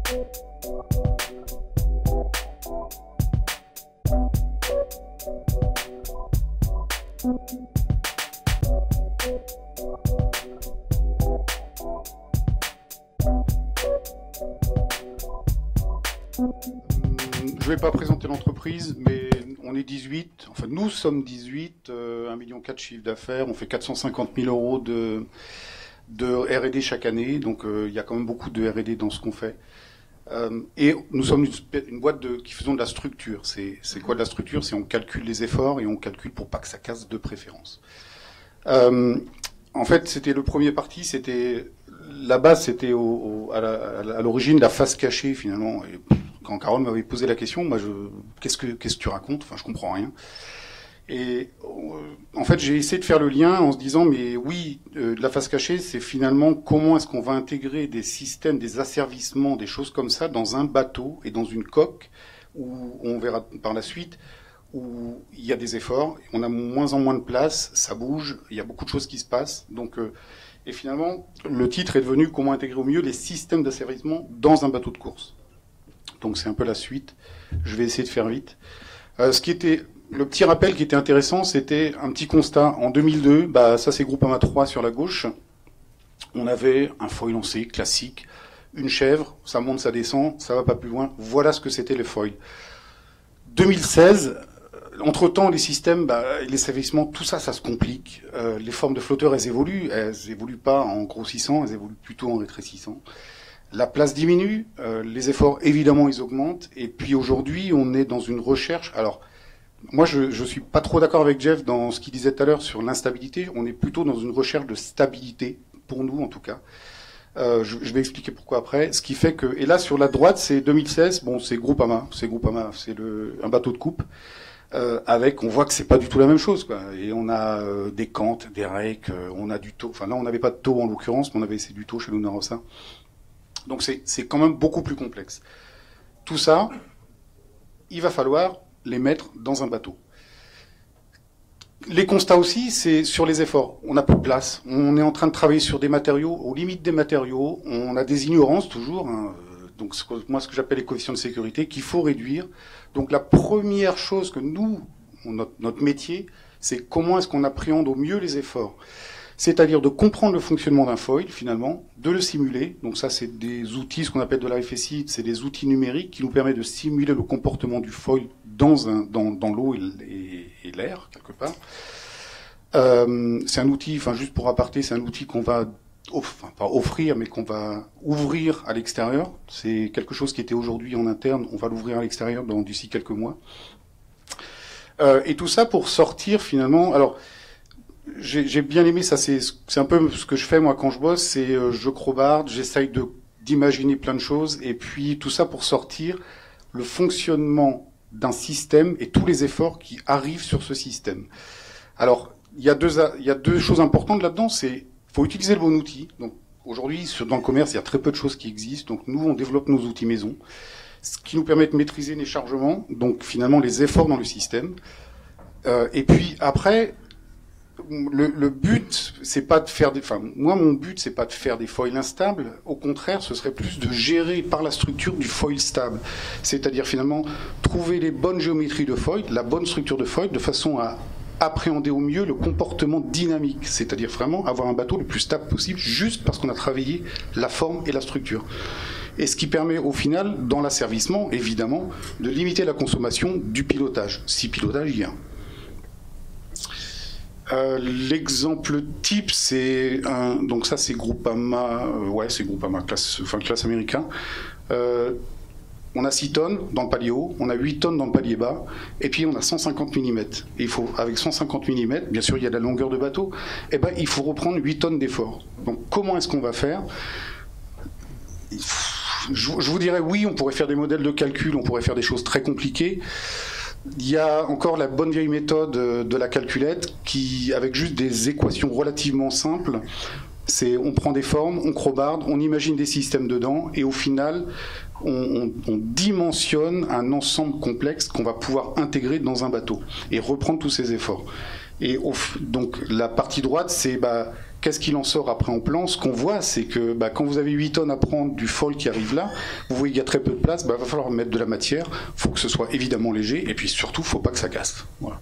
Je ne vais pas présenter l'entreprise, mais on est 18, enfin nous sommes 18, 1,4 million de chiffre d'affaires, on fait 450 000 euros de R&D chaque année, donc il y a quand même beaucoup de R&D dans ce qu'on fait. Et nous sommes une boîte qui faisons de la structure. C'est quoi de la structure? C'est on calcule les efforts et on calcule pour pas que ça casse de préférence. En fait, c'était le premier parti, c'était la base, c'était à l'origine la face cachée finalement. Et quand Carole m'avait posé la question, moi, qu'est-ce que tu racontes? Enfin, je comprends rien. Et en fait, j'ai essayé de faire le lien en se disant, mais oui, la face cachée, c'est finalement comment est-ce qu'on va intégrer des systèmes, des asservissements, des choses comme ça dans un bateau et dans une coque où on verra par la suite où il y a des efforts, on a moins en moins de place, ça bouge, il y a beaucoup de choses qui se passent. Donc, et finalement, le titre est devenu comment intégrer au mieux les systèmes d'asservissement dans un bateau de course. Donc c'est un peu la suite. Je vais essayer de faire vite. Le petit rappel qui était intéressant, c'était un petit constat. En 2002, ça c'est Groupama 3 sur la gauche. On avait un foil lancé classique, une chèvre, ça monte, ça descend, ça va pas plus loin. Voilà ce que c'était les foils. 2016, entre-temps, les systèmes, les servissements, tout ça, ça se complique. Les formes de flotteurs, elles évoluent pas en grossissant, elles évoluent plutôt en rétrécissant. La place diminue, les efforts, évidemment, ils augmentent. Et puis aujourd'hui, on est dans une recherche. Alors, moi, je suis pas trop d'accord avec Jeff dans ce qu'il disait tout à l'heure sur l'instabilité. On est plutôt dans une recherche de stabilité, pour nous en tout cas. Je vais expliquer pourquoi après. Ce qui fait que, et là sur la droite, c'est 2016. Bon, c'est Groupama, c'est un bateau de coupe. On voit que c'est pas du tout la même chose, quoi. Et on a des cantes, des rakes, on a du taux. Enfin là, on n'avait pas de taux en l'occurrence, mais on avait essayé du taux chez Luna Rossa. Donc c'est quand même beaucoup plus complexe. Tout ça, il va falloir les mettre dans un bateau. Les constats aussi, c'est sur les efforts. On n'a plus de place. On est en train de travailler sur des matériaux, aux limites des matériaux. On a des ignorances toujours. Hein. Donc ce que j'appelle les coefficients de sécurité, qu'il faut réduire. Donc la première chose que nous, notre métier, c'est comment est-ce qu'on appréhende au mieux les efforts. C'est-à-dire de comprendre le fonctionnement d'un foil, finalement, de le simuler. Donc ça, c'est des outils, ce qu'on appelle de la FSI, c'est des outils numériques qui nous permettent de simuler le comportement du foil dans l'eau et l'air, quelque part. C'est un outil, enfin juste pour aparté, c'est un outil qu'on va, pas offrir, mais qu'on va ouvrir à l'extérieur. C'est quelque chose qui était aujourd'hui en interne, on va l'ouvrir à l'extérieur d'ici quelques mois. Et tout ça pour sortir, finalement... Alors, j'ai bien aimé ça, c'est un peu ce que je fais moi quand je bosse, c'est je crobarde, j'essaye d'imaginer plein de choses, et puis tout ça pour sortir le fonctionnement d'un système et tous les efforts qui arrivent sur ce système. Alors, il y a deux choses importantes là-dedans, c'est faut utiliser le bon outil. Donc aujourd'hui, dans le commerce, il y a très peu de choses qui existent, donc nous on développe nos outils maison, ce qui nous permet de maîtriser les chargements, donc finalement les efforts dans le système. Et puis après, le but, c'est pas de faire moi, mon but, c'est pas de faire des foils instables. Au contraire, ce serait plus de gérer par la structure du foil stable. C'est-à-dire, finalement, trouver les bonnes géométries de foil, la bonne structure de foil, de façon à appréhender au mieux le comportement dynamique. C'est-à-dire, vraiment, avoir un bateau le plus stable possible, juste parce qu'on a travaillé la forme et la structure. Et ce qui permet, au final, dans l'asservissement, évidemment, de limiter la consommation du pilotage. Si pilotage il y a. L'exemple type, c'est donc ça c'est Groupama, c'est Groupama classe américain. On a 6 tonnes dans le palier haut, on a 8 tonnes dans le palier bas, et puis on a 150 mm. Et il faut, avec 150 mm, bien sûr il y a de la longueur de bateau, et il faut reprendre 8 tonnes d'effort. Donc comment est-ce qu'on va faire? Je vous dirais oui, on pourrait faire des modèles de calcul, on pourrait faire des choses très compliquées. Il y a encore la bonne vieille méthode de la calculette qui, avec juste des équations relativement simples, on prend des formes, on crobarde, on imagine des systèmes dedans et au final, on dimensionne un ensemble complexe qu'on va pouvoir intégrer dans un bateau et reprendre tous ces efforts. Et donc la partie droite, c'est qu'est-ce qu'il en sort après en plan? Ce qu'on voit, c'est que quand vous avez 8 tonnes à prendre du foil qui arrive là, vous voyez qu'il y a très peu de place, il va falloir mettre de la matière, il faut que ce soit évidemment léger, et puis surtout, il ne faut pas que ça casse. Voilà.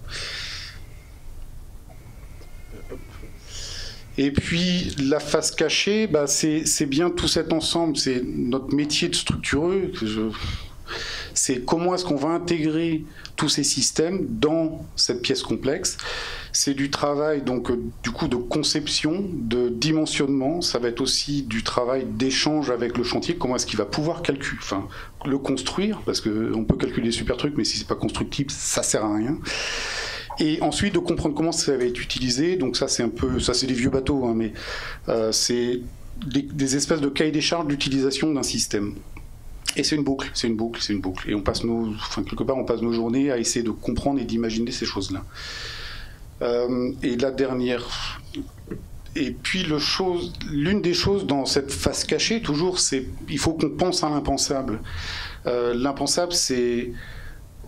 Et puis la face cachée, c'est bien tout cet ensemble, c'est notre métier de structureux. C'est comment est-ce qu'on va intégrer tous ces systèmes dans cette pièce complexe. C'est du travail donc du coup de conception, de dimensionnement. Ça va être aussi du travail d'échange avec le chantier. Comment est-ce qu'il va pouvoir le construire, parce qu'on peut calculer des super trucs, mais si c'est pas constructible, ça sert à rien. Et ensuite de comprendre comment ça va être utilisé. Donc ça c'est des vieux bateaux, hein, mais c'est des espèces de cahiers des charges d'utilisation d'un système. Et c'est une boucle. Et on passe quelque part on passe nos journées à essayer de comprendre et d'imaginer ces choses-là. Et la dernière. Et puis l'une des choses dans cette face cachée toujours, c'est il faut qu'on pense à l'impensable. L'impensable, c'est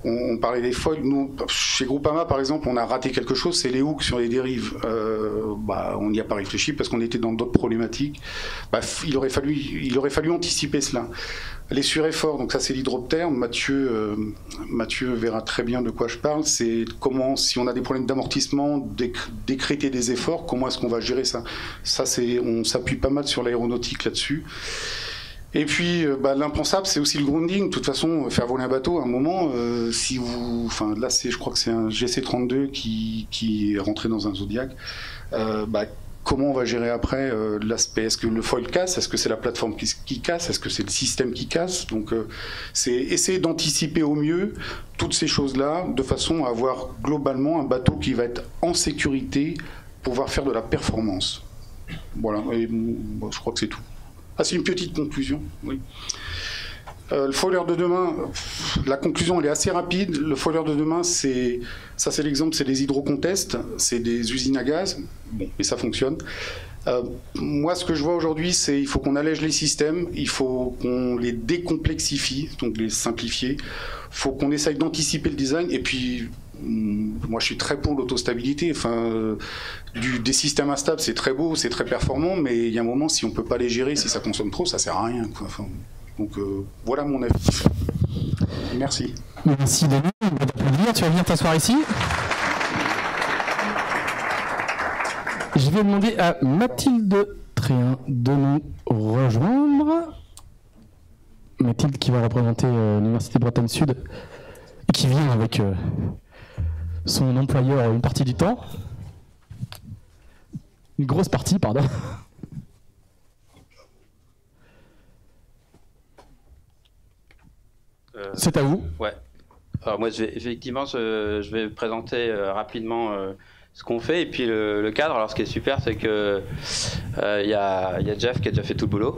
on parlait des foils. Nous, chez Groupama, par exemple, on a raté quelque chose, c'est les hooks sur les dérives. On n'y a pas réfléchi parce qu'on était dans d'autres problématiques. Il aurait fallu anticiper cela. Les surefforts, donc ça c'est l'hydroptère. Mathieu verra très bien de quoi je parle. C'est comment, si on a des problèmes d'amortissement, décréter des efforts, comment est-ce qu'on va gérer ça. On s'appuie pas mal sur l'aéronautique là-dessus. Et puis, l'impensable, c'est aussi le grounding. De toute façon, faire voler un bateau, à un moment, là, je crois que c'est un GC32 qui est rentré dans un Zodiac. Comment on va gérer après l'aspect? Est-ce que le foil casse? Est-ce que c'est la plateforme qui casse? Est-ce que c'est le système qui casse? Donc, c'est essayer d'anticiper au mieux toutes ces choses-là, de façon à avoir globalement un bateau qui va être en sécurité, pouvoir faire de la performance. Voilà, et, je crois que c'est tout. Ah, c'est une petite conclusion, oui. Le foiler de demain, la conclusion elle est assez rapide. Le foiler de demain, c'est l'exemple, c'est des hydrocontests, c'est des usines à gaz, mais ça fonctionne. Moi, ce que je vois aujourd'hui, c'est il faut qu'on allège les systèmes, il faut qu'on les décomplexifie, donc les simplifier. Il faut qu'on essaye d'anticiper le design, et puis moi je suis très pour l'autostabilité. Des systèmes instables, c'est très beau, c'est très performant, mais il y a un moment, si on ne peut pas les gérer, si ça consomme trop, ça sert à rien, quoi. Donc voilà mon avis. Merci. Merci Denis. Tu vas venir t'asseoir ici. Je vais demander à Mathilde Tréhin de nous rejoindre. Mathilde qui va représenter l'Université de Bretagne Sud et qui vient avec son employeur une partie du temps. Une grosse partie, pardon. C'est à vous. Ouais. Alors moi, effectivement, je vais présenter rapidement ce qu'on fait et puis le cadre. Alors ce qui est super, c'est que y a Jeff qui a déjà fait tout le boulot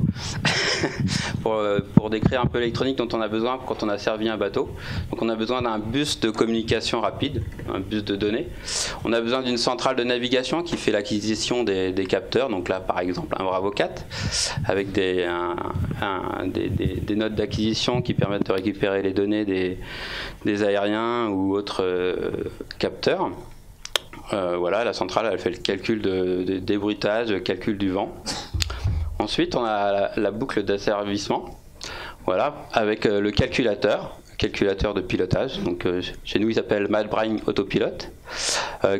pour décrire un peu l'électronique dont on a besoin quand on a servi un bateau. Donc on a besoin d'un bus de communication rapide, un bus de données. On a besoin d'une centrale de navigation qui fait l'acquisition des capteurs. Donc là, par exemple, un Bravo 4 avec des notes d'acquisition qui permettent de récupérer les données des aériens ou autres capteurs. Voilà, la centrale, elle fait le calcul de débruitage, le calcul du vent. Ensuite, on a la boucle d'asservissement, voilà, avec le calculateur de pilotage. Donc, chez nous, il s'appelle MadBrain Autopilot,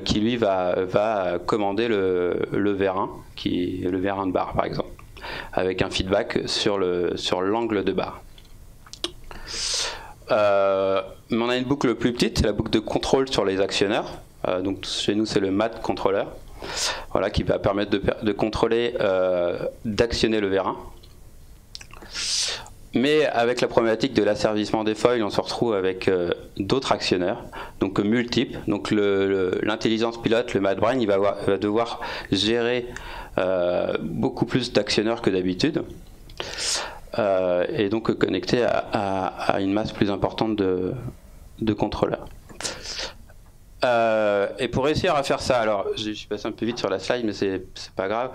qui lui va commander le vérin, qui est le vérin de barre, par exemple, avec un feedback sur l'angle de barre. Mais on a une boucle plus petite, c'est la boucle de contrôle sur les actionneurs. Donc chez nous c'est le MAT contrôleur, voilà, qui va permettre de contrôler, d'actionner le vérin. Mais avec la problématique de l'asservissement des foils, on se retrouve avec d'autres actionneurs, donc multiples. Donc l'intelligence pilote, le MadBrain, il va devoir gérer beaucoup plus d'actionneurs que d'habitude, et donc connecté à une masse plus importante de contrôleurs. Et pour réussir à faire ça, alors je suis passé un peu vite sur la slide, mais c'est pas grave.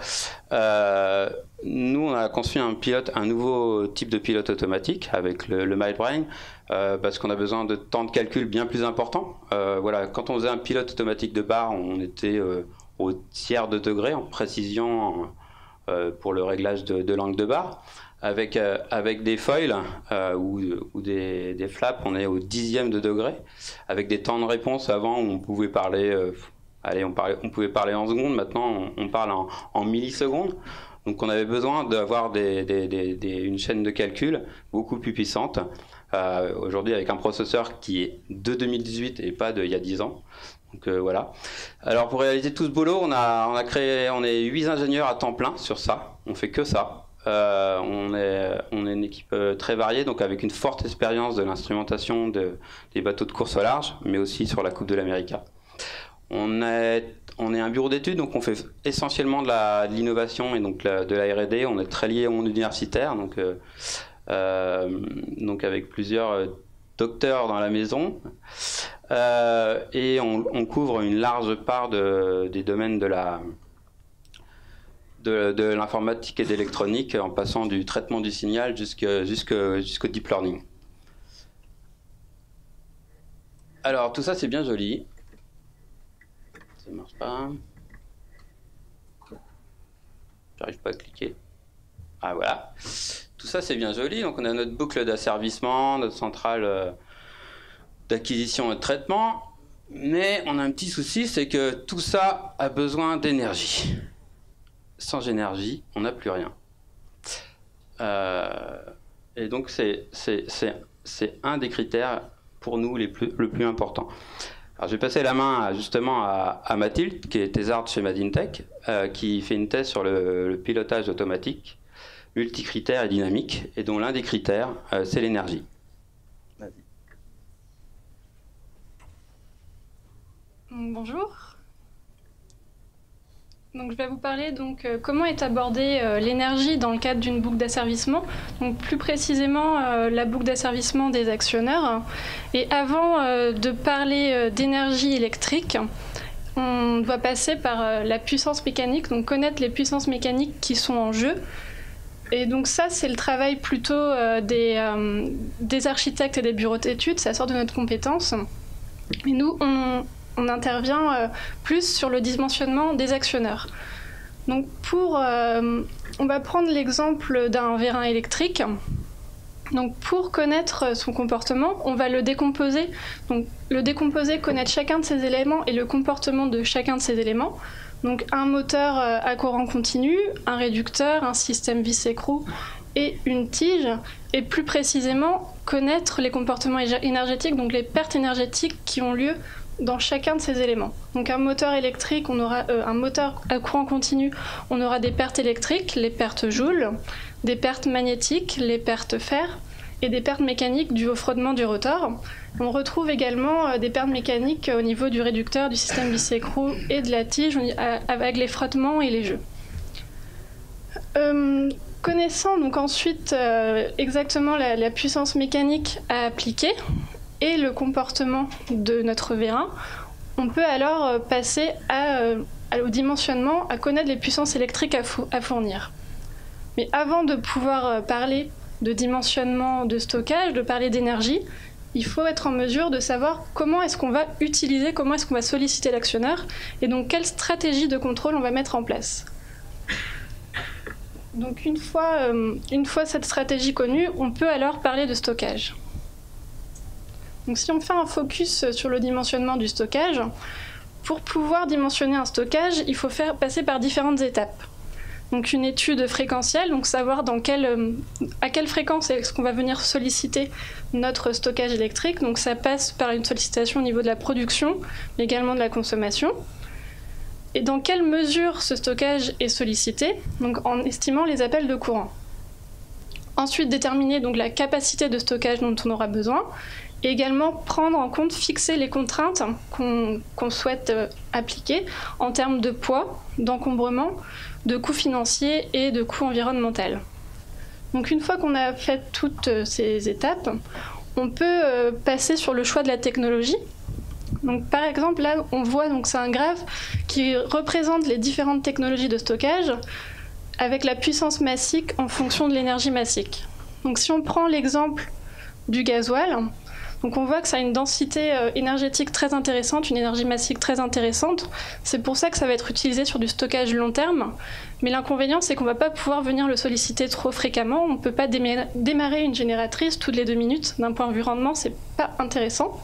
Nous, on a conçu un nouveau type de pilote automatique avec le MadBrain, parce qu'on a besoin de temps de calcul bien plus important. Voilà, quand on faisait un pilote automatique de barre, on était au tiers de degré en précision pour le réglage de l'angle de barre. Avec des foils ou des flaps, on est au dixième de degré, avec des temps de réponse avant où on pouvait parler, on pouvait parler en secondes, maintenant on parle en millisecondes. Donc on avait besoin d'avoir une chaîne de calcul beaucoup plus puissante. Aujourd'hui avec un processeur qui est de 2018 et pas d'il y a 10 ans. Donc voilà. Alors pour réaliser tout ce boulot, on est 8 ingénieurs à temps plein sur ça. On fait que ça. On est une équipe très variée, donc avec une forte expérience de l'instrumentation des bateaux de course au large, mais aussi sur la Coupe de l'Amérique. On est un bureau d'études, donc on fait essentiellement de l'innovation et donc de la R&D. On est très lié au monde universitaire, donc avec plusieurs docteurs dans la maison, et on couvre une large part des domaines de l'informatique et d'électronique, en passant du traitement du signal jusqu'au deep learning. Alors tout ça c'est bien joli. Ça marche pas. J'arrive pas à cliquer. Ah voilà. Tout ça c'est bien joli. Donc on a notre boucle d'asservissement, notre centrale d'acquisition et de traitement. Mais on a un petit souci, c'est que tout ça a besoin d'énergie. Sans énergie, on n'a plus rien. Et donc c'est un des critères pour nous le plus important. Alors je vais passer la main justement à Mathilde, qui est thésarde chez Madintech, qui fait une thèse sur le pilotage automatique, multicritères et dynamique, et dont l'un des critères, c'est l'énergie. Vas-y. Bonjour. Donc, je vais vous parler comment est abordée l'énergie dans le cadre d'une boucle d'asservissement. Donc plus précisément la boucle d'asservissement des actionneurs. Et avant de parler d'énergie électrique, on doit passer par la puissance mécanique, donc connaître les puissances mécaniques qui sont en jeu. Et donc ça, c'est le travail plutôt des architectes et des bureaux d'études, ça sort de notre compétence. Et nous, on intervient plus sur le dimensionnement des actionneurs. Donc on va prendre l'exemple d'un vérin électrique. Donc pour connaître son comportement, on va le décomposer. Donc le décomposer, connaître chacun de ses éléments et le comportement de chacun de ces éléments. Donc un moteur à courant continu, un réducteur, un système vis-écrou et une tige. Et plus précisément, connaître les comportements énergétiques, donc les pertes énergétiques qui ont lieu dans chacun de ces éléments. Donc un moteur électrique, on aura un moteur à courant continu, on aura des pertes électriques, les pertes Joule, des pertes magnétiques, les pertes fer, et des pertes mécaniques dues au frottement du rotor. On retrouve également des pertes mécaniques au niveau du réducteur, du système vis-écrou et de la tige, avec les frottements et les jeux. Connaissant donc ensuite exactement la puissance mécanique à appliquer, et le comportement de notre vérin, on peut alors passer au dimensionnement, à connaître les puissances électriques à fournir. Mais avant de pouvoir parler de dimensionnement de stockage, de parler d'énergie, il faut être en mesure de savoir comment est-ce qu'on va utiliser, comment est-ce qu'on va solliciter l'actionneur, et donc quelle stratégie de contrôle on va mettre en place. Donc une fois cette stratégie connue, on peut alors parler de stockage. Donc si on fait un focus sur le dimensionnement du stockage, pour pouvoir dimensionner un stockage, il faut passer par différentes étapes. Donc une étude fréquentielle, donc savoir à quelle fréquence est-ce qu'on va venir solliciter notre stockage électrique. Donc ça passe par une sollicitation au niveau de la production, mais également de la consommation. Et dans quelle mesure ce stockage est sollicité, donc en estimant les appels de courant. Ensuite déterminer donc la capacité de stockage dont on aura besoin, et également prendre en compte, fixer les contraintes qu'on souhaite appliquer en termes de poids, d'encombrement, de coûts financiers et de coûts environnementaux. Donc une fois qu'on a fait toutes ces étapes, on peut passer sur le choix de la technologie. Donc par exemple là on voit, donc c'est un graphe qui représente les différentes technologies de stockage avec la puissance massique en fonction de l'énergie massique. Donc si on prend l'exemple du gasoil, Donc on voit que ça a une densité énergétique très intéressante, une énergie massique très intéressante. C'est pour ça que ça va être utilisé sur du stockage long terme. Mais l'inconvénient, c'est qu'on ne va pas pouvoir venir le solliciter trop fréquemment. On ne peut pas démarrer une génératrice toutes les 2 minutes. D'un point de vue rendement, ce n'est pas intéressant.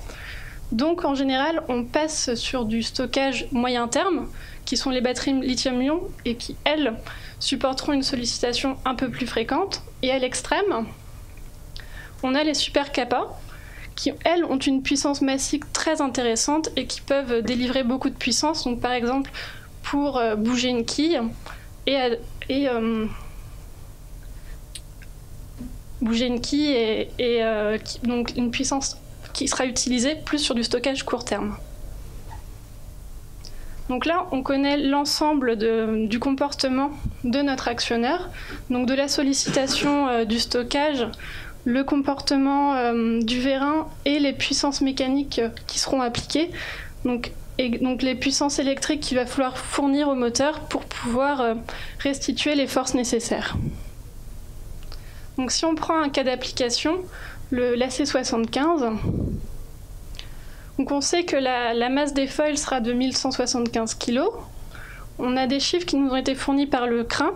Donc en général, on passe sur du stockage moyen terme, qui sont les batteries lithium-ion et qui, elles, supporteront une sollicitation un peu plus fréquente. Et à l'extrême, on a les super kappa, qui, elles, ont une puissance massique très intéressante et qui peuvent délivrer beaucoup de puissance. Donc par exemple, pour bouger une quille, donc une puissance qui sera utilisée plus sur du stockage court terme. Donc là, on connaît l'ensemble du comportement de notre actionneur, donc de la sollicitation du stockage, le comportement du vérin et les puissances mécaniques qui seront appliquées. Donc les puissances électriques qu'il va falloir fournir au moteur pour pouvoir restituer les forces nécessaires. Donc si on prend un cas d'application, l'AC75, donc on sait que la masse des foils sera de 1175 kg. On a des chiffres qui nous ont été fournis par le CRIN,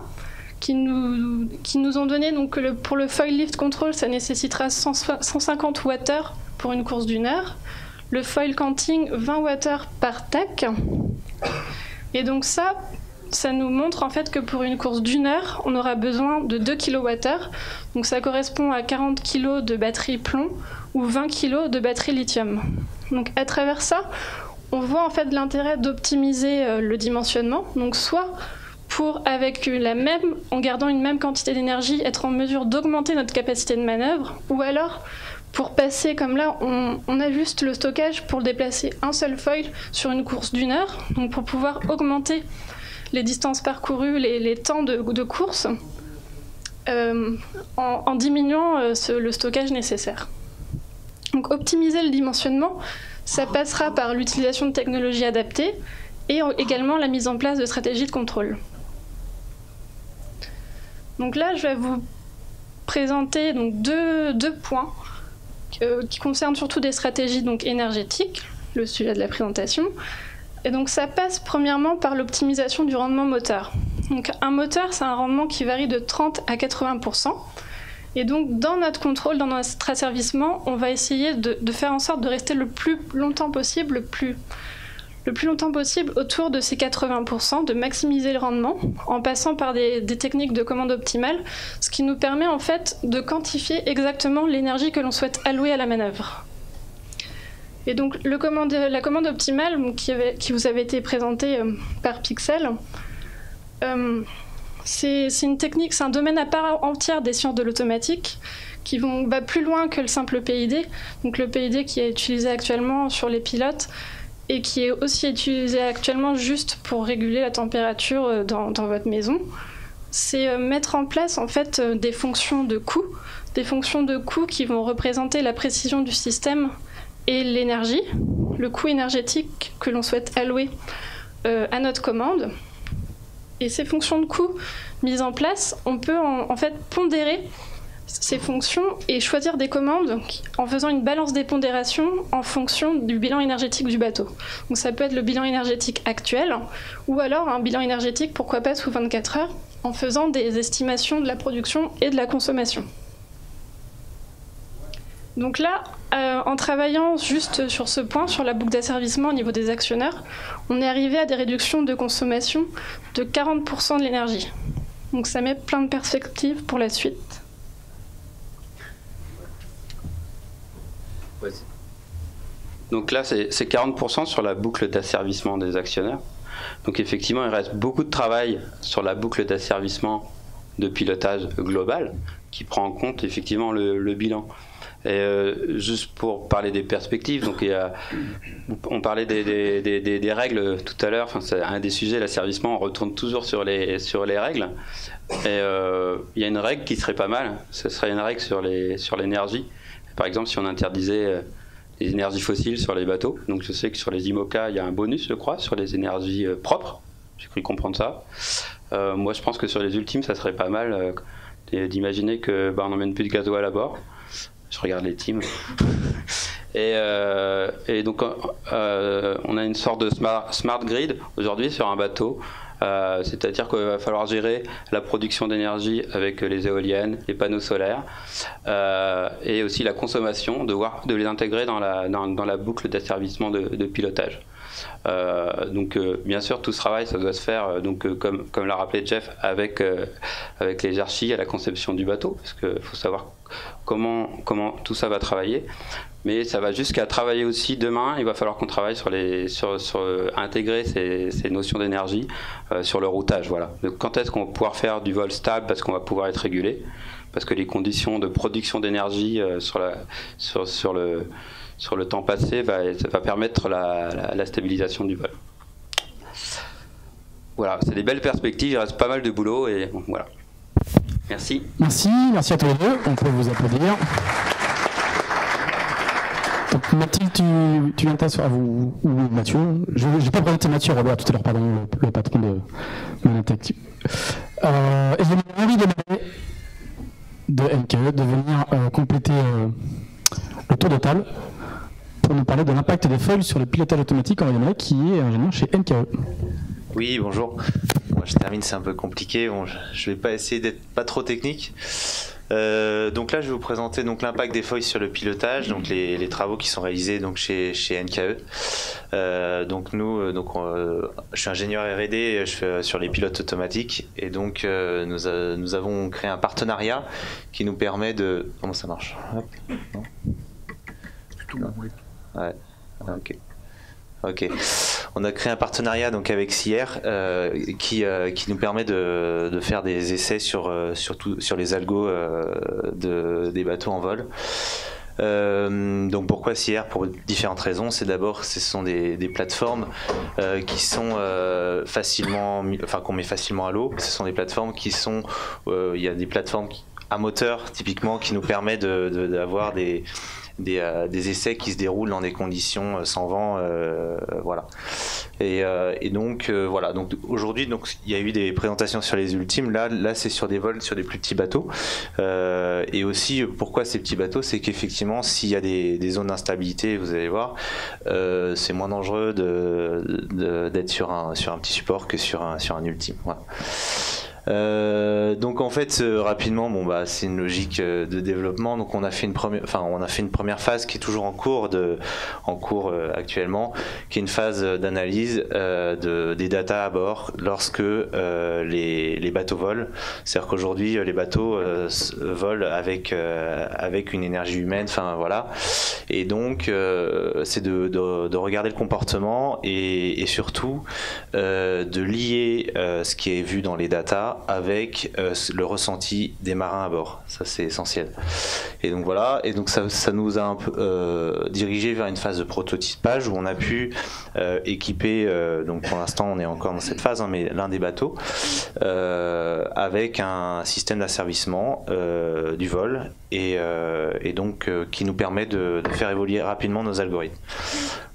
qui nous ont donné donc, que pour le foil lift control, ça nécessitera 150 Wh pour une course d'1 heure. Le foil canting, 20 Wh par tac. Et donc ça nous montre en fait que pour une course d'1 heure, on aura besoin de 2 kWh. Donc ça correspond à 40 kg de batterie plomb ou 20 kg de batterie lithium. Donc à travers ça, on voit en fait l'intérêt d'optimiser le dimensionnement. Donc soit pour, en gardant une même quantité d'énergie, être en mesure d'augmenter notre capacité de manœuvre, ou alors pour passer, comme là, on ajuste le stockage pour déplacer un seul foil sur une course d'1 heure, donc pour pouvoir augmenter les distances parcourues, les temps de course, en diminuant le stockage nécessaire. Donc optimiser le dimensionnement, ça passera par l'utilisation de technologies adaptées et également la mise en place de stratégies de contrôle. Donc là, je vais vous présenter donc, deux points qui concernent surtout des stratégies donc, énergétiques, le sujet de la présentation. Et donc ça passe premièrement par l'optimisation du rendement moteur. Donc un moteur, c'est un rendement qui varie de 30 à 80%. Et donc dans notre contrôle, dans notre asservissement, on va essayer de faire en sorte de rester le plus longtemps possible, le plus longtemps possible autour de ces 80%, de maximiser le rendement en passant par des techniques de commande optimale, ce qui nous permet en fait de quantifier exactement l'énergie que l'on souhaite allouer à la manœuvre. Et donc la commande optimale qui vous avait été présentée par Pixel, c'est une technique, c'est un domaine à part entière des sciences de l'automatique qui va plus loin que le simple PID, donc le PID qui est utilisé actuellement sur les pilotes et qui est aussi utilisé actuellement juste pour réguler la température dans votre maison. C'est mettre en place en fait des fonctions de coût qui vont représenter la précision du système et l'énergie, le coût énergétique que l'on souhaite allouer à notre commande. Et ces fonctions de coût mises en place, on peut en fait pondérer ces fonctions et choisir des commandes en faisant une balance des pondérations en fonction du bilan énergétique du bateau. Donc ça peut être le bilan énergétique actuel ou alors un bilan énergétique, pourquoi pas sous 24 heures, en faisant des estimations de la production et de la consommation. Donc là, en travaillant juste sur ce point, sur la boucle d'asservissement au niveau des actionneurs, on est arrivé à des réductions de consommation de 40% de l'énergie. Donc ça met plein de perspectives pour la suite. Donc là, c'est 40% sur la boucle d'asservissement des actionnaires. Donc effectivement, il reste beaucoup de travail sur la boucle d'asservissement de pilotage global qui prend en compte effectivement le bilan. Et juste pour parler des perspectives, donc on parlait des règles tout à l'heure, enfin, c'est un des sujets, l'asservissement, on retourne toujours sur les règles. Et il y a une règle qui serait pas mal, ce serait une règle sur l'énergie. Par exemple, si on interdisait les énergies fossiles sur les bateaux, donc je sais que sur les IMOCA, il y a un bonus, je crois, sur les énergies propres, j'ai cru comprendre ça. Moi, je pense que sur les ultimes, ça serait pas mal d'imaginer que on n'emmène plus de gasoil à bord. Je regarde les teams. Et donc on a une sorte de smart grid aujourd'hui sur un bateau. C'est-à-dire qu'il va falloir gérer la production d'énergie avec les éoliennes, les panneaux solaires, et aussi la consommation, de les intégrer dans la boucle d'asservissement de pilotage. Donc bien sûr tout ce travail ça doit se faire comme l'a rappelé Jeff avec les archis à la conception du bateau, parce qu'il faut savoir comment tout ça va travailler, mais ça va jusqu'à travailler aussi demain. Il va falloir qu'on travaille sur intégrer ces notions d'énergie sur le routage. Voilà. Donc, quand est-ce qu'on va pouvoir faire du vol stable, parce qu'on va pouvoir être régulé, parce que les conditions de production d'énergie sur le temps passé va permettre la stabilisation du vol. Voilà, c'est des belles perspectives, il reste pas mal de boulot et bon, voilà. Merci. Merci à tous les deux, on peut vous applaudir. Donc Mathilde, tu viens t'asseoir, ou Mathieu, je n'ai pas présenté Mathieu Robert tout à l'heure, pardon, le patron de Manatech. Et j'ai envie de NKE de venir compléter le tour de table pour nous parler de l'impact des foils sur le pilotage automatique en Yamaha, qui est ingénieur chez NKE. Oui, bonjour. Moi, je termine, c'est un peu compliqué. Bon, je vais pas essayer d'être pas trop technique. Donc là, je vais vous présenter donc l'impact des foils sur le pilotage, donc les travaux qui sont réalisés donc chez NKE. Donc nous, je suis ingénieur R&D, je fais sur les pilotes automatiques, et donc nous avons créé un partenariat qui nous permet de. Comment ça marche? Hop. Non. Non. Ouais. Ok. On a créé un partenariat donc avec CIR qui nous permet de faire des essais sur les algos des bateaux en vol. Donc pourquoi CIR? Pour différentes raisons. C'est d'abord, ce sont des plateformes qui sont qu'on met facilement à l'eau. Ce sont des plateformes qui sont, il y a des plateformes à moteur typiquement qui nous permettent d'avoir des essais qui se déroulent dans des conditions sans vent, voilà. Et donc voilà. Donc aujourd'hui, donc il y a eu des présentations sur les ultimes. Là, c'est sur des vols sur des plus petits bateaux. Et aussi, pourquoi ces petits bateaux, c'est qu'effectivement, s'il y a des zones d'instabilité, vous allez voir, c'est moins dangereux d'être sur un petit support que sur un ultime. Voilà. Donc en fait rapidement, c'est une logique de développement. Donc on a fait une première phase qui est toujours en cours actuellement, qui est une phase d'analyse des datas à bord lorsque les bateaux volent. C'est-à-dire qu'aujourd'hui les bateaux volent avec une énergie humaine. Enfin voilà. Et donc c'est de regarder le comportement et surtout de lier ce qui est vu dans les datas avec le ressenti des marins à bord. Ça, c'est essentiel. Et donc voilà, et donc ça nous a un peu dirigé vers une phase de prototypage où on a pu équiper, donc pour l'instant on est encore dans cette phase, mais l'un des bateaux avec un système d'asservissement du vol et donc qui nous permet de faire évoluer rapidement nos algorithmes.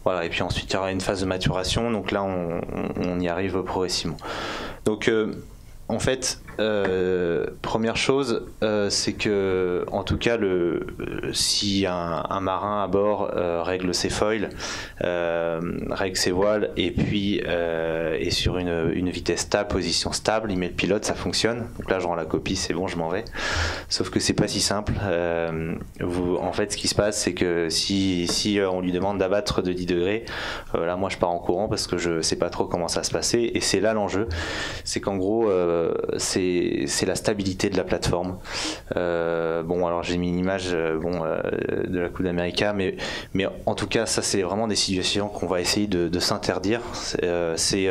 Voilà, et puis ensuite il y aura une phase de maturation, donc là on y arrive progressivement. Donc en fait, première chose, c'est que, en tout cas, si un marin à bord règle ses foils, règle ses voiles, et puis est sur une vitesse stable, position stable, il met le pilote, ça fonctionne. Donc là, je rends la copie, c'est bon, je m'en vais. Sauf que c'est pas si simple. En fait, ce qui se passe, c'est que si on lui demande d'abattre de 10 degrés, là, moi, je pars en courant parce que je sais pas trop comment ça va se passer. Et c'est là l'enjeu, c'est qu'en gros, c'est la stabilité de la plateforme. Alors j'ai mis une image de la Coupe d'Amérique, mais en tout cas ça c'est vraiment des situations qu'on va essayer de s'interdire. C'est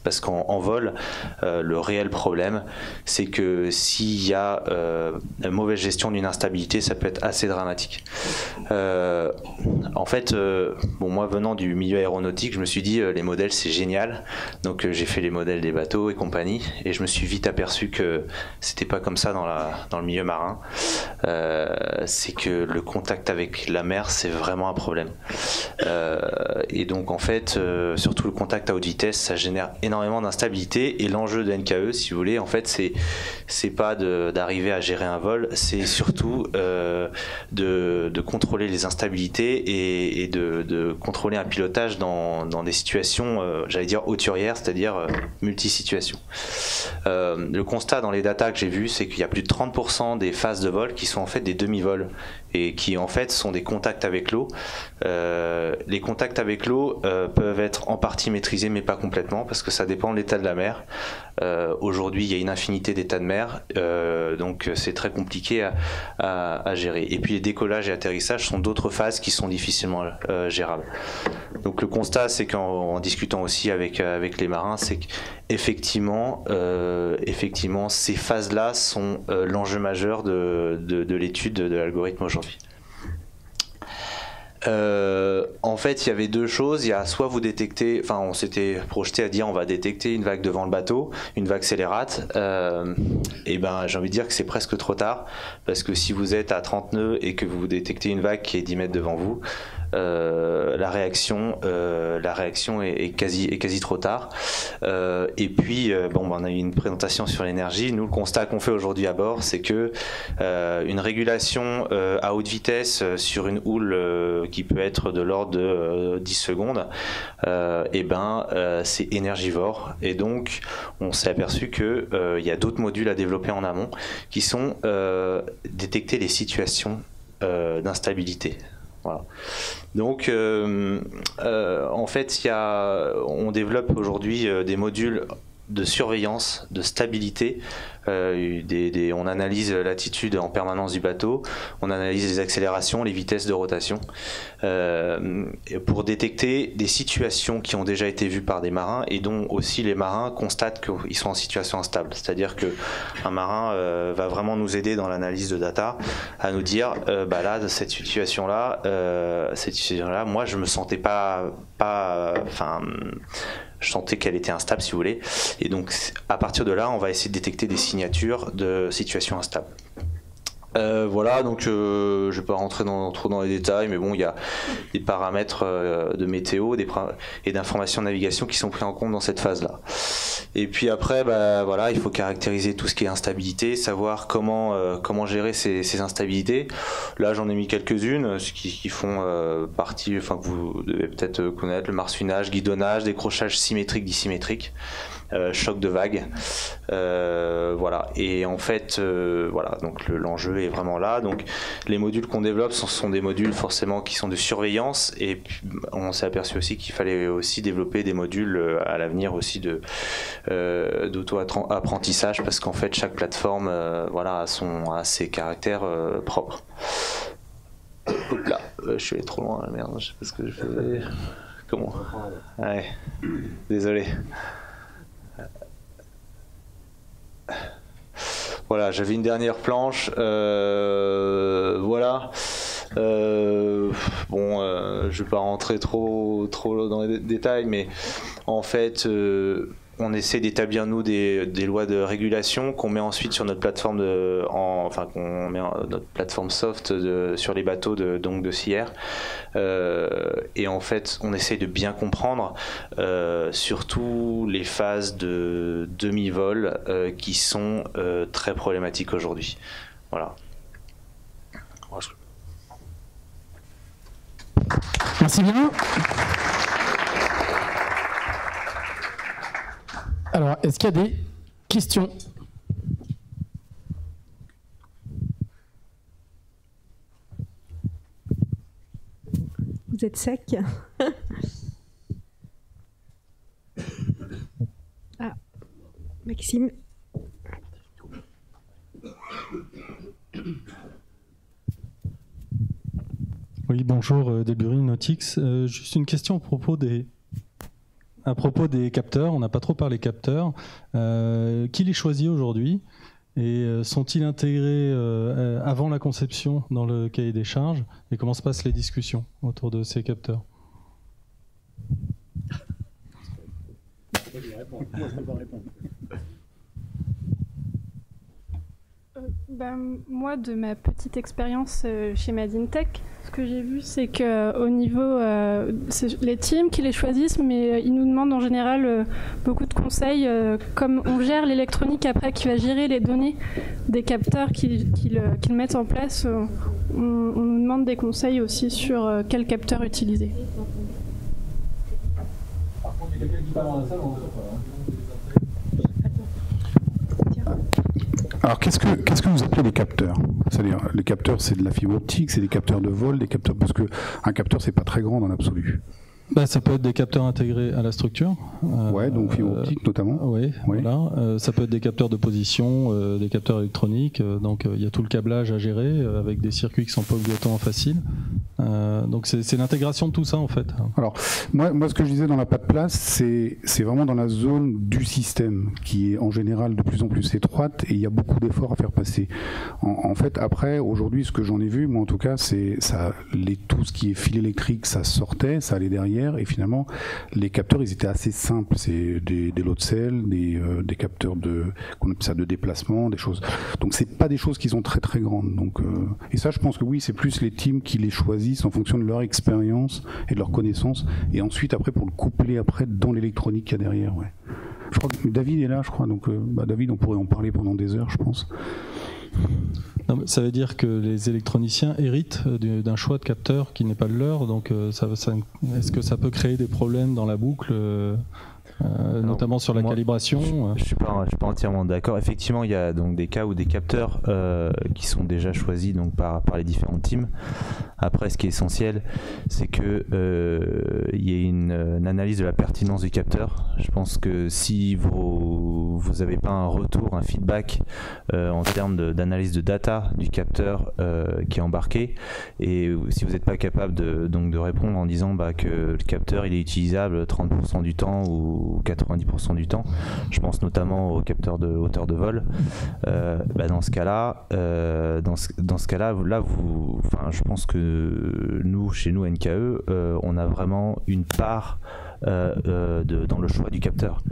parce qu'en vol, le réel problème c'est que s'il y a une mauvaise gestion d'une instabilité, ça peut être assez dramatique. En fait, moi venant du milieu aéronautique, je me suis dit les modèles c'est génial, donc j'ai fait les modèles des bateaux et compagnie, et je me suis vite aperçu aperçu que c'était pas comme ça dans le milieu marin. C'est que le contact avec la mer, c'est vraiment un problème. Et donc en fait, surtout le contact à haute vitesse, ça génère énormément d'instabilité. Et l'enjeu de NKE, si vous voulez, en fait, c'est pas d'arriver à gérer un vol, c'est surtout de contrôler les instabilités et de contrôler un pilotage dans des situations, j'allais dire hauturières, c'est-à-dire multisituations. Le constat dans les datas que j'ai vus, c'est qu'il y a plus de 30% des phases de vol qui sont en fait des demi-vols et qui en fait sont des contacts avec l'eau. Les contacts avec l'eau peuvent être en partie maîtrisés mais pas complètement parce que ça dépend de l'état de la mer. Aujourd'hui il y a une infinité d'états de mer, donc c'est très compliqué à gérer. Et puis les décollages et atterrissages sont d'autres phases qui sont difficilement gérables. Donc le constat, c'est qu'en discutant aussi avec les marins, c'est qu'effectivement ces phases-là sont l'enjeu majeur de l'étude de l'algorithme aujourd'hui. En fait, il y avait deux choses. Il y a soit vous détectez, enfin, on s'était projeté à dire on va détecter une vague devant le bateau, une vague scélérate. Et ben, j'ai envie de dire que c'est presque trop tard parce que si vous êtes à 30 nœuds et que vous détectez une vague qui est 10 mètres devant vous, la réaction est quasi trop tard. Et puis, on a eu une présentation sur l'énergie. Nous, le constat qu'on fait aujourd'hui à bord, c'est que une régulation à haute vitesse sur une houle qui peut être de l'ordre de 10 secondes, c'est énergivore. Et donc, on s'est aperçu qu'il y a d'autres modules à développer en amont qui sont détecter les situations d'instabilité. Voilà. Donc, en fait, on développe aujourd'hui des modules de surveillance, de stabilité. On analyse l'attitude en permanence du bateau, on analyse les accélérations, les vitesses de rotation, pour détecter des situations qui ont déjà été vues par des marins et dont aussi les marins constatent qu'ils sont en situation instable. C'est-à-dire qu'un marin va vraiment nous aider dans l'analyse de data à nous dire, là, cette situation-là, moi, je me sentais je sentais qu'elle était instable, si vous voulez. Et donc, à partir de là, on va essayer de détecter des signatures de situations instables. Voilà, donc je ne vais pas rentrer trop dans les détails, mais bon, il y a des paramètres de météo et d'information de navigation qui sont pris en compte dans cette phase-là. Et puis après, il faut caractériser tout ce qui est instabilité, savoir comment gérer ces instabilités. Là, j'en ai mis quelques-unes qui font partie, que vous devez peut-être connaître, le marsouinage, guidonnage, décrochage symétrique, dissymétrique. Choc de vague, voilà. Et en fait, donc l'enjeu est vraiment là. Donc les modules qu'on développe sont des modules forcément qui sont de surveillance. Et puis, on s'est aperçu aussi qu'il fallait aussi développer des modules à l'avenir aussi d'auto-apprentissage parce qu'en fait chaque plateforme, a ses caractères propres. Hop là, je suis allé trop loin, merde, je sais pas ce que je faisais. Comment ? Ouais, désolé. Voilà, j'avais une dernière planche. Voilà. Je vais pas rentrer trop dans les détails, mais en fait, on essaie d'établir nous des lois de régulation qu'on met ensuite sur notre plateforme qu'on met notre plateforme soft sur les bateaux de CIR. Et en fait, on essaie de bien comprendre surtout les phases de demi-vol qui sont très problématiques aujourd'hui. Voilà. Merci bien. Alors, est-ce qu'il y a des questions ? Vous êtes sec. Ah, Maxime. Oui, bonjour, Delbury Nautix. Juste une question à propos des capteurs. On n'a pas trop parlé capteurs. Qui les choisit aujourd'hui ? Et sont-ils intégrés avant la conception dans le cahier des charges ? Et comment se passent les discussions autour de ces capteurs ? Moi, de ma petite expérience chez Made in Tech, ce que j'ai vu, c'est qu'au niveau, c'est les teams qui les choisissent, mais ils nous demandent en général beaucoup de conseils. Comme on gère l'électronique après qui va gérer les données des capteurs qu'ils mettent en place, on nous demande des conseils aussi sur quel capteur utiliser. Par contre, il y a quelqu'un qui parle dans la salle, on ne voit pas. Alors, qu'est-ce que vous appelez les capteurs? C'est-à-dire, les capteurs, c'est de la fibre optique, c'est des capteurs de vol, des capteurs, parce qu'un capteur, c'est pas très grand dans l'absolu. Ça peut être des capteurs intégrés à la structure. Ouais, donc fibre optique notamment. Oui, voilà. Ça peut être des capteurs de position, des capteurs électroniques. Donc il y a tout le câblage à gérer avec des circuits qui sont pas obligatoirement faciles. Donc c'est l'intégration de tout ça en fait. Alors moi ce que je disais dans la pas de place, c'est vraiment dans la zone du système qui est en général de plus en plus étroite et il y a beaucoup d'efforts à faire passer. En fait après aujourd'hui ce que j'en ai vu moi en tout cas c'est ça tout ce qui est fil électrique ça sortait, ça allait derrière. Et finalement, les capteurs, ils étaient assez simples. C'est des lots de sel, des capteurs qu'on appelle ça de déplacement, des choses. Donc, c'est pas des choses qui sont très très grandes. Donc, et ça, je pense que oui, c'est plus les teams qui les choisissent en fonction de leur expérience et de leur connaissance. Et ensuite, après, pour le coupler après dans l'électronique qu'il y a derrière. Ouais. Je crois que David est là, je crois. Donc, David, on pourrait en parler pendant des heures, je pense. Non, ça veut dire que les électroniciens héritent d'un choix de capteur qui n'est pas le leur, donc est-ce que ça peut créer des problèmes dans la boucle notamment sur la calibration? Je suis pas entièrement d'accord. Effectivement, il y a donc des cas où des capteurs qui sont déjà choisis donc par les différents teams. Après, ce qui est essentiel, c'est que il y ait une analyse de la pertinence du capteur. Je pense que si vous n'avez pas un retour, un feedback en termes d'analyse de data du capteur qui est embarqué, et si vous n'êtes pas capable de répondre en disant que le capteur il est utilisable 30% du temps ou 90% du temps, je pense notamment aux capteurs de hauteur de vol, dans ce cas-là, je pense que chez nous NKE, on a vraiment une part dans le choix du capteur.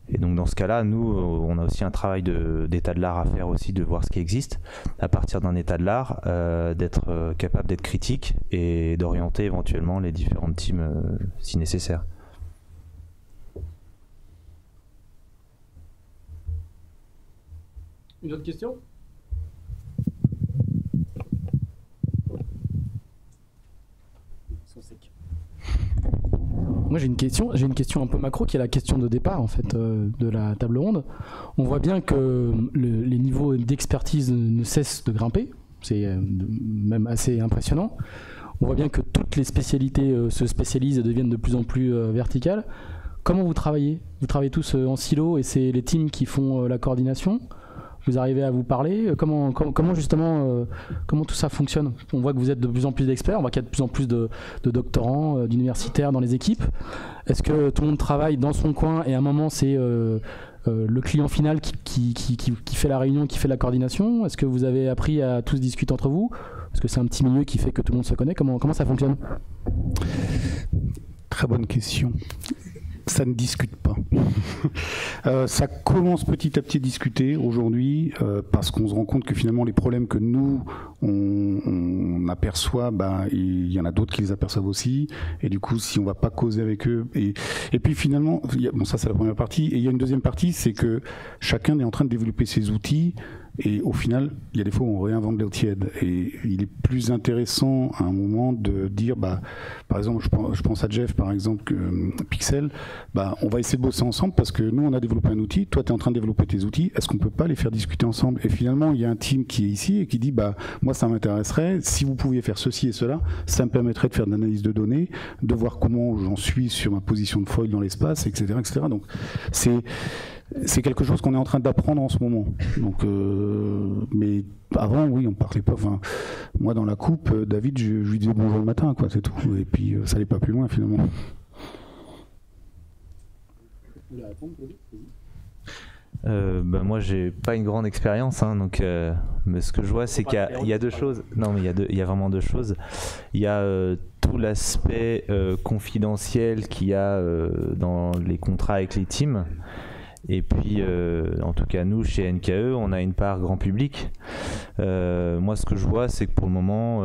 Et donc dans ce cas-là, nous, on a aussi un travail d'état de l'art à faire aussi, de voir ce qui existe, à partir d'un état de l'art, d'être capable d'être critique et d'orienter éventuellement les différentes teams si nécessaire. Une autre question? Moi j'ai une question un peu macro qui est la question de départ en fait de la table ronde. On voit bien que les niveaux d'expertise ne cessent de grimper, c'est même assez impressionnant. On voit bien que toutes les spécialités se spécialisent et deviennent de plus en plus verticales. Comment vous travaillez? Vous travaillez tous en silo et c'est les teams qui font la coordination? Vous arrivez à vous parler? Comment justement comment tout ça fonctionne? On voit que vous êtes de plus en plus d'experts, on voit qu'il y a de plus en plus de doctorants, d'universitaires dans les équipes. Est-ce que tout le monde travaille dans son coin et à un moment c'est le client final qui fait la réunion, qui fait la coordination? Est-ce que vous avez appris à tous discuter entre vous? Est-ce que c'est un petit milieu qui fait que tout le monde se connaît? Comment ça fonctionne? Très bonne question. Ça ne discute pas. Ça commence petit à petit à discuter aujourd'hui parce qu'on se rend compte que finalement les problèmes que nous on aperçoit, il y en a d'autres qui les aperçoivent aussi, et du coup si on va pas causer avec eux et puis finalement ça c'est la première partie, et il y a une deuxième partie, c'est que chacun est en train de développer ses outils. Et au final, il y a des fois où on réinvente l'eau tiède. Et il est plus intéressant à un moment de dire, par exemple, je pense à Jeff, par exemple, Pixel, on va essayer de bosser ensemble parce que nous, on a développé un outil, toi, tu es en train de développer tes outils, est-ce qu'on peut pas les faire discuter ensemble? Et finalement, il y a un team qui est ici et qui dit, moi, ça m'intéresserait, si vous pouviez faire ceci et cela, ça me permettrait de faire de l'analyse de données, de voir comment j'en suis sur ma position de foil dans l'espace, etc., etc. Donc, c'est quelque chose qu'on est en train d'apprendre en ce moment. Donc, mais avant, oui, on parlait pas. Enfin, moi, dans la coupe, David, je lui disais bonjour le matin, quoi, c'est tout. Et puis, ça n'allait pas plus loin, finalement. Moi, j'ai pas une grande expérience, donc, mais ce que je vois, c'est qu'il y a deux choses. Non, mais il y a vraiment deux choses. Il y a tout l'aspect confidentiel qu'il y a dans les contrats avec les teams. Et puis, en tout cas, nous, chez NKE, on a une part grand public. Moi, ce que je vois, c'est que pour le moment,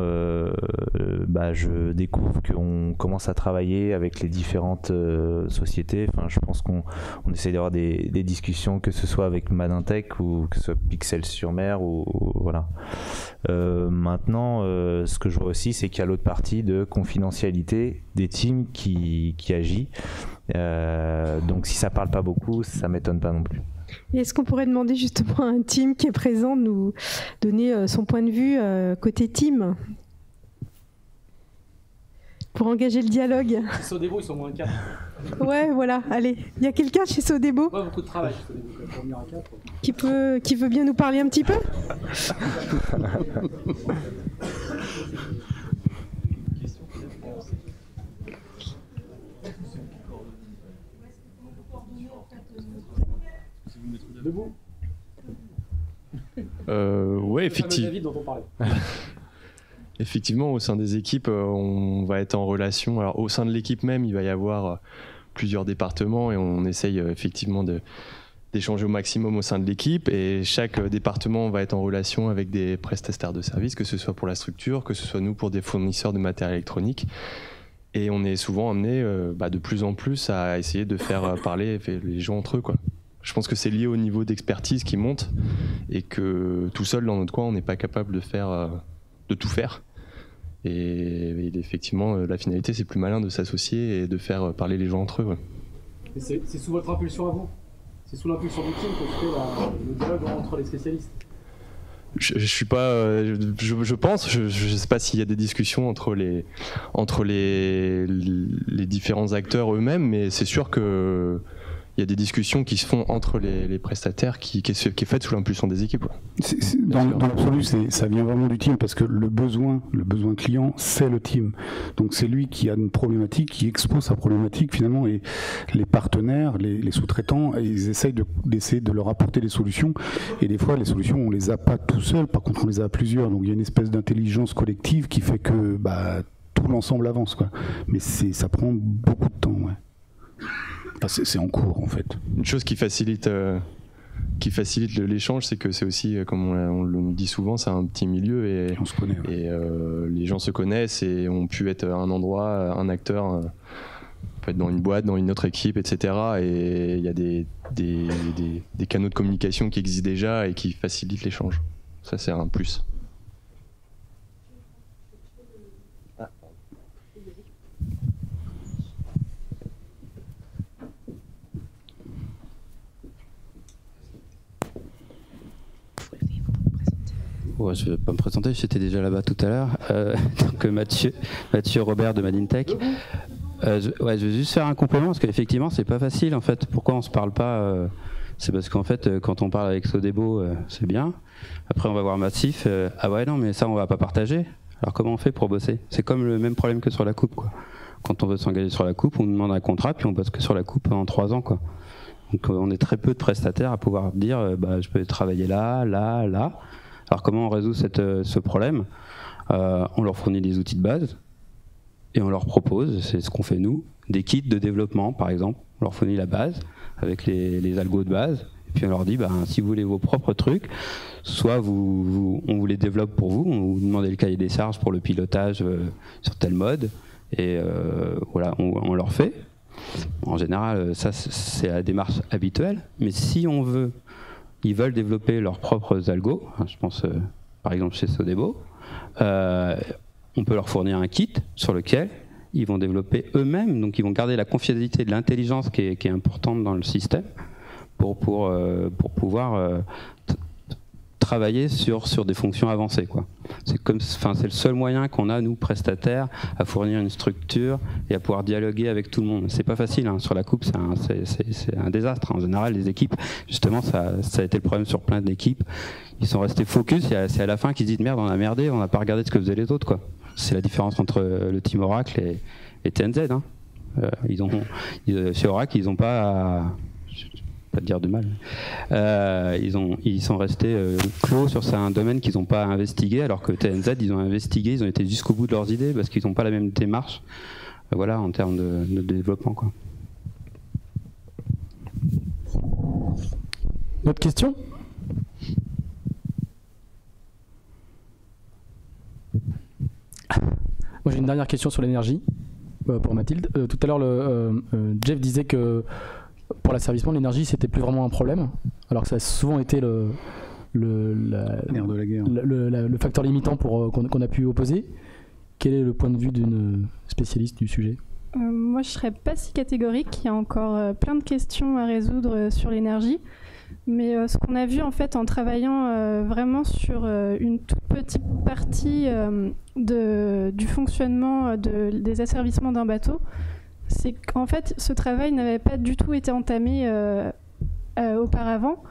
je découvre qu'on commence à travailler avec les différentes sociétés. Enfin, je pense qu'on essaie d'avoir des discussions, que ce soit avec Madintech ou que ce soit Pixel-sur-Mer. Voilà. Maintenant, ce que je vois aussi, c'est qu'il y a l'autre partie de confidentialité des teams qui agit. Donc si ça parle pas beaucoup, ça m'étonne pas non plus. Et est-ce qu'on pourrait demander justement à un team qui est présent de nous donner son point de vue côté team pour engager le dialogue? Chez Sodebo, ils sont moins 4. Ouais, voilà, allez. Il y a quelqu'un chez Sodebo? Pas beaucoup de travail chez Sodebo, pour venir à 4. Qui veut bien nous parler un petit peu? Debout. Ouais, effectivement. Effectivement, au sein des équipes, on va être en relation. Alors, au sein de l'équipe même, il va y avoir plusieurs départements et on essaye effectivement d'échanger au maximum au sein de l'équipe. Et chaque département va être en relation avec des prestataires de services, que ce soit pour la structure, que ce soit nous pour des fournisseurs de matériel électronique. Et on est souvent amené de plus en plus à essayer de faire parler les gens entre eux, quoi. Je pense que c'est lié au niveau d'expertise qui monte et que tout seul dans notre coin, on n'est pas capable de tout faire. Et effectivement, la finalité, c'est plus malin de s'associer et de faire parler les gens entre eux. Ouais. C'est sous votre impulsion à vous? C'est sous l'impulsion du team que se fait le dialogue entre les spécialistes? Je suis pas. Je pense. Je sais pas s'il y a des discussions entre les différents acteurs eux-mêmes, mais c'est sûr que il y a des discussions qui se font entre les prestataires qui est faite sous l'impulsion des équipes. Dans l'absolu, ça vient vraiment du team parce que le besoin client, c'est le team. Donc c'est lui qui a une problématique, qui expose sa problématique finalement, et les partenaires, les sous-traitants, ils essayent de leur apporter des solutions. Et des fois, les solutions, on les a pas tout seuls, par contre, on les a à plusieurs. Donc il y a une espèce d'intelligence collective qui fait que tout l'ensemble avance, quoi. Mais ça prend beaucoup de temps, ouais. C'est en cours en fait. Une chose qui facilite l'échange, c'est que c'est aussi, comme on le dit souvent, c'est un petit milieu et on se connaît. Ouais. Et les gens se connaissent et ont pu être à un endroit, un acteur, peut être dans une boîte, dans une autre équipe, etc. Et il y a des canaux de communication qui existent déjà et qui facilitent l'échange. Ça, c'est un plus. Ouais, je ne vais pas me présenter, j'étais déjà là-bas tout à l'heure. Donc Mathieu Robert de Madintech. Je vais juste faire un complément parce qu'effectivement c'est pas facile en fait. Pourquoi on se parle pas c'est parce qu'en fait quand on parle avec Sodebo c'est bien. Après on va voir Massif. Ah ouais non mais ça on va pas partager. Alors comment on fait pour bosser? C'est comme le même problème que sur la coupe, quoi. Quand on veut s'engager sur la coupe, on demande un contrat puis on bosse que sur la coupe pendant 3 ans, quoi. Donc on est très peu de prestataires à pouvoir dire je peux travailler là. Alors comment on résout ce problème? On leur fournit des outils de base et on leur propose, c'est ce qu'on fait nous, des kits de développement par exemple. On leur fournit la base avec les algos de base et puis on leur dit si vous voulez vos propres trucs, soit on vous les développe pour vous, on vous demande le cahier des charges pour le pilotage sur tel mode et voilà, on leur fait. En général, ça c'est la démarche habituelle, mais si ils veulent développer leurs propres algos, je pense par exemple chez Sodebo, on peut leur fournir un kit sur lequel ils vont développer eux-mêmes, donc ils vont garder la confidentialité de l'intelligence qui est importante dans le système pour pouvoir travailler sur des fonctions avancées, quoi. C'est le seul moyen qu'on a, nous, prestataires, à fournir une structure et à pouvoir dialoguer avec tout le monde. C'est pas facile, hein. Sur la coupe, c'est un désastre. En général, les équipes, justement, ça a été le problème sur plein d'équipes. Ils sont restés focus, c'est à la fin qu'ils se disent merde, on a merdé, on n'a pas regardé ce que faisaient les autres, quoi. C'est la différence entre le team Oracle et TNZ, hein. Chez Oracle, ils n'ont pas... pas te dire de mal. Ils sont restés clos sur un domaine qu'ils n'ont pas investigué, alors que TNZ, ils ont investigué, ils ont été jusqu'au bout de leurs idées parce qu'ils n'ont pas la même démarche, voilà, en termes de développement, quoi. D'autres questions? Moi j'ai une dernière question sur l'énergie pour Mathilde. Tout à l'heure, Jeff disait que pour l'asservissement, l'énergie c'était plus vraiment un problème, alors que ça a souvent été nerf de la guerre. le facteur limitant qu'on a pu opposer. Quel est le point de vue d'une spécialiste du sujet? Moi je ne serais pas si catégorique, il y a encore plein de questions à résoudre sur l'énergie. Mais ce qu'on a vu en fait en travaillant vraiment sur une toute petite partie du fonctionnement des asservissements d'un bateau, c'est qu'en fait ce travail n'avait pas du tout été entamé auparavant.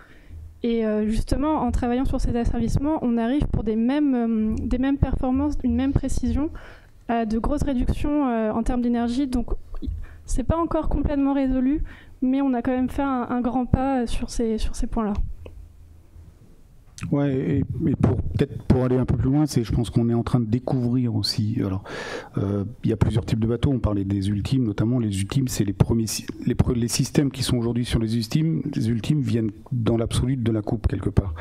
Et justement en travaillant sur ces asservissements, on arrive pour des mêmes performances, une même précision, à de grosses réductions en termes d'énergie. Donc c'est pas encore complètement résolu, mais on a quand même fait un grand pas sur ces points-là. Ouais, et peut-être pour aller un peu plus loin, je pense qu'on est en train de découvrir aussi. Alors, il y a plusieurs types de bateaux. On parlait des ultimes, notamment. Les ultimes, c'est les systèmes qui sont aujourd'hui sur les ultimes. Les ultimes viennent dans l'absolu de la coupe quelque part,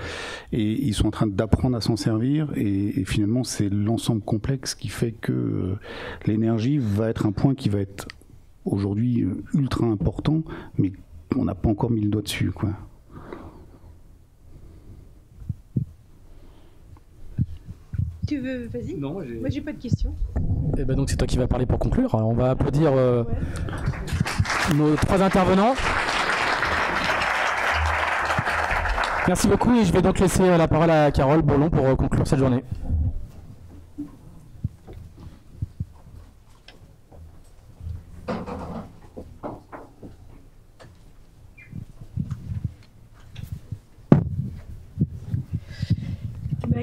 et ils sont en train d'apprendre à s'en servir. Et finalement, c'est l'ensemble complexe qui fait que l'énergie va être un point qui va être aujourd'hui ultra important, mais on n'a pas encore mis le doigt dessus, quoi. Tu veux, vas-y. Non, moi j'ai pas de questions. Et ben donc c'est toi qui vas parler pour conclure. Alors on va applaudir nos 3 intervenants. Merci beaucoup et je vais donc laisser la parole à Carole Bourlon pour conclure cette journée.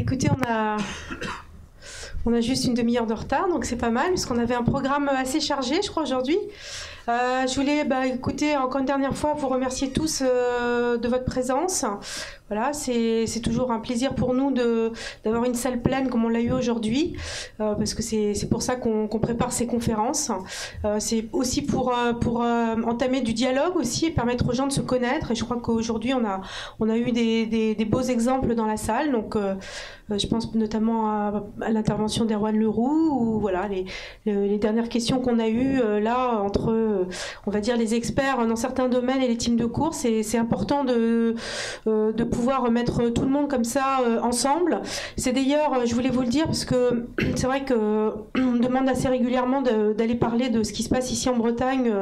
Écoutez, on a juste une demi-heure de retard, donc c'est pas mal, puisqu'on avait un programme assez chargé, je crois, aujourd'hui. Je voulais, écoutez, encore une dernière fois, vous remercier tous de votre présence. Voilà, c'est toujours un plaisir pour nous d'avoir une salle pleine comme on l'a eu aujourd'hui, parce que c'est pour ça qu'on prépare ces conférences. C'est aussi pour entamer du dialogue aussi et permettre aux gens de se connaître. Et je crois qu'aujourd'hui, on a eu des beaux exemples dans la salle. Donc, je pense notamment à l'intervention d'Erwan Leroux, ou voilà, les dernières questions qu'on a eues là entre, on va dire, les experts dans certains domaines et les teams de course. Et c'est important de pouvoir mettre tout le monde comme ça ensemble. C'est d'ailleurs, je voulais vous le dire, parce que c'est vrai qu'on me demande assez régulièrement d'aller parler de ce qui se passe ici en Bretagne,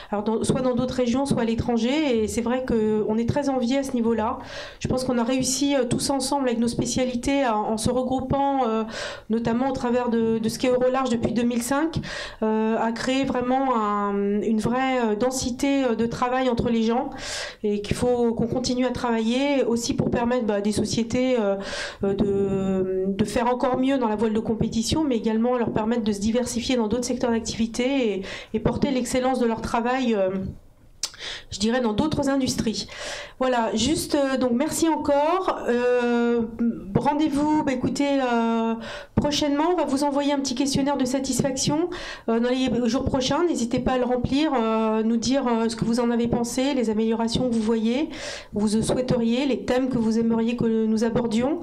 alors soit dans d'autres régions, soit à l'étranger. Et c'est vrai qu'on est très enviés à ce niveau-là. Je pense qu'on a réussi tous ensemble avec nos spécialités en se regroupant, notamment au travers de ce qui est Eurolarge depuis 2005, à créer vraiment une vraie densité de travail entre les gens, et qu'il faut qu'on continue à travailler aussi pour permettre à des sociétés de faire encore mieux dans la voile de compétition, mais également leur permettre de se diversifier dans d'autres secteurs d'activité et porter l'excellence de leur travail, je dirais, dans d'autres industries. Voilà, juste, donc merci encore. Rendez-vous, écoutez, prochainement, on va vous envoyer un petit questionnaire de satisfaction dans les jours prochains. N'hésitez pas à le remplir, nous dire ce que vous en avez pensé, les améliorations que vous voyez, vous souhaiteriez, les thèmes que vous aimeriez que nous abordions.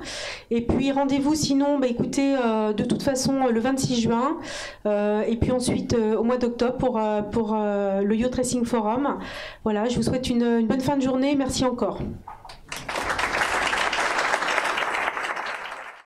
Et puis rendez-vous sinon, écoutez, de toute façon, le 26 juin, et puis ensuite au mois d'octobre pour le Yacht Racing Forum. Voilà, je vous souhaite une bonne fin de journée. Merci encore.